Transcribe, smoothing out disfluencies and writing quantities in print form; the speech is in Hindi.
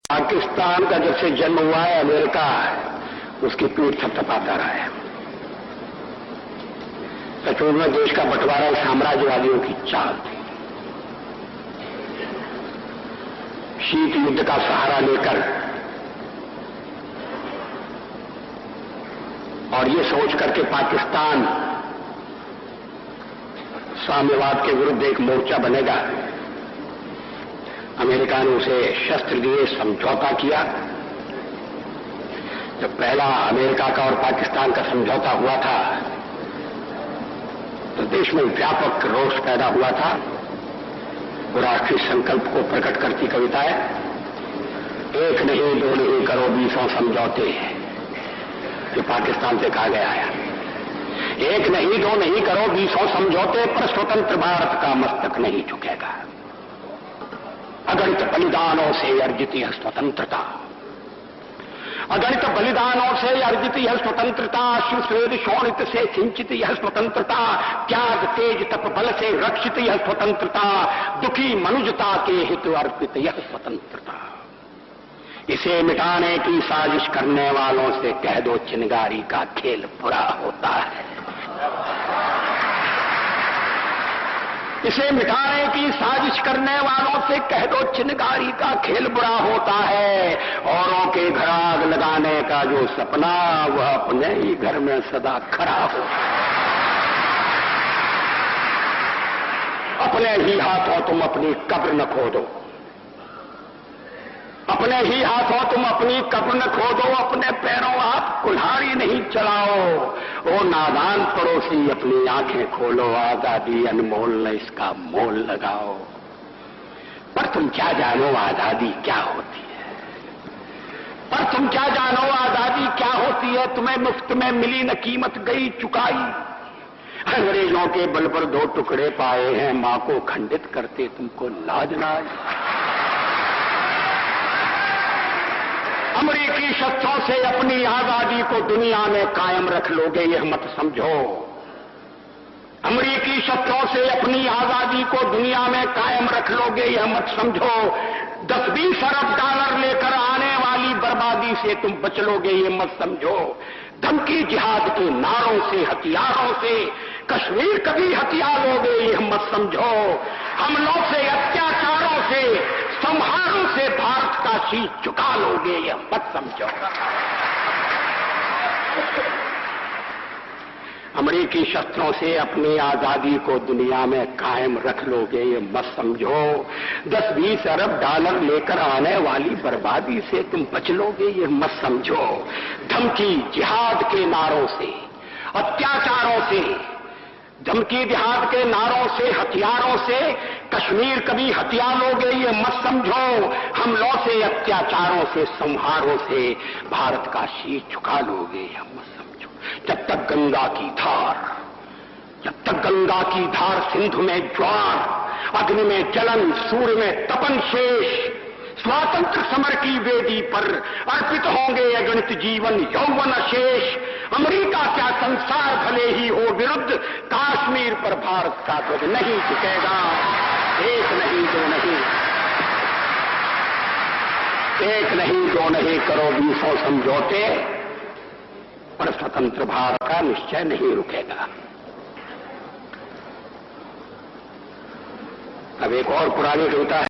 पाकिस्तान का जब से जन्म हुआ है अमेरिका उसकी पीठ थपथपाता रहा है। सचमुच में देश का बंटवारा साम्राज्यवादियों की चाल थी। शीत युद्ध का सहारा लेकर और ये सोच करके पाकिस्तान साम्यवाद के विरुद्ध एक मोर्चा बनेगा, अमेरिका ने उसे शस्त्र दिए, समझौता किया। जब पहला अमेरिका का और पाकिस्तान का समझौता हुआ था तो देश में व्यापक रोष पैदा हुआ था। राष्ट्रीय संकल्प को प्रकट करती कविताएं, एक नहीं दो नहीं करो 20 समझौते, ये पाकिस्तान से कहा गया है। एक नहीं दो नहीं करो 20 समझौते, पर स्वतंत्र भारत का मस्तक नहीं झुकेगा। अगणित बलिदानों से अर्जित यह स्वतंत्रता, अगणित बलिदानों से अर्जित यह स्वतंत्रता, शिव स्वेद शोणित से सिंचित यह स्वतंत्रता, त्याग तेज तप बल से रक्षित यह स्वतंत्रता, दुखी मनुजता के हित अर्पित यह स्वतंत्रता। इसे मिटाने की साजिश करने वालों से कह दो चिनगारी का खेल बुरा होता है। इसे मिटाने की साजिश करने वालों से कह दो चिनगारी का खेल बुरा होता है। औरों के घर आग लगाने का जो सपना वह अपने ही घर में सदा खड़ा हो। अपने ही हाथों तुम अपनी कब्र न खोदो, अपने ही हाथों तुम अपनी कब्र न खोदो, अपने पैरों आप कुल्हाड़ी नहीं चलाओ। ओ नादान पड़ोसी अपनी आंखें खोलो, आजादी अनमोल न इसका मोल लगाओ। पर तुम क्या जानो आजादी क्या होती है, पर तुम क्या जानो आजादी क्या होती है। तुम्हें मुफ्त में मिली न कीमत गई चुकाई, अंग्रेजों के बल पर 2 टुकड़े पाए हैं, मां को खंडित करते तुमको लाज ना आई। अमेरिकी शस्त्रों से अपनी आजादी को दुनिया में कायम रख लोगे यह मत समझो। अमेरिकी शस्त्रों से अपनी आजादी को दुनिया में कायम रख लोगे यह मत समझो। 10-20 अरब डॉलर लेकर आने वाली बर्बादी से तुम बच लोगे यह मत समझो। धमकी जिहाद के नारों से हथियारों से कश्मीर कभी हथिया लोगे यह मत समझो। हमलों से अत्याचारों से संहारों से भारत का शीश झुका लोगे यह मत समझो। अमेरिकी शस्त्रों से अपनी आजादी को दुनिया में कायम रख लोगे ये मत समझो। 10-20 अरब डॉलर लेकर आने वाली बर्बादी से तुम बच लोगे ये मत समझो। धमकी जिहाद के नारों से अत्याचारों से, धमकी जिहाद के नारों से हथियारों से कश्मीर कभी हथिया लोगे ये मत समझो। हमलों से अत्याचारों से संहारों से भारत का शीश झुका लोगे यह मत समझो। जब तक गंगा की धार, जब तक गंगा की धार सिंधु में ज्वार, अग्नि में जलन सूर्य में तपन शेष, स्वातंत्र समर की वेदी पर अर्पित होंगे अगणित जीवन यौवन शेष। अमेरिका क्या संसार भले ही हो विरुद्ध, कश्मीर पर भारत का ध्वज नहीं झुकेगा। एक नहीं दो नहीं, एक नहीं दो नहीं करो 20 समझौते, पर स्वतंत्र भारत का निश्चय नहीं रुकेगा। अब एक और पुरानी कविता है।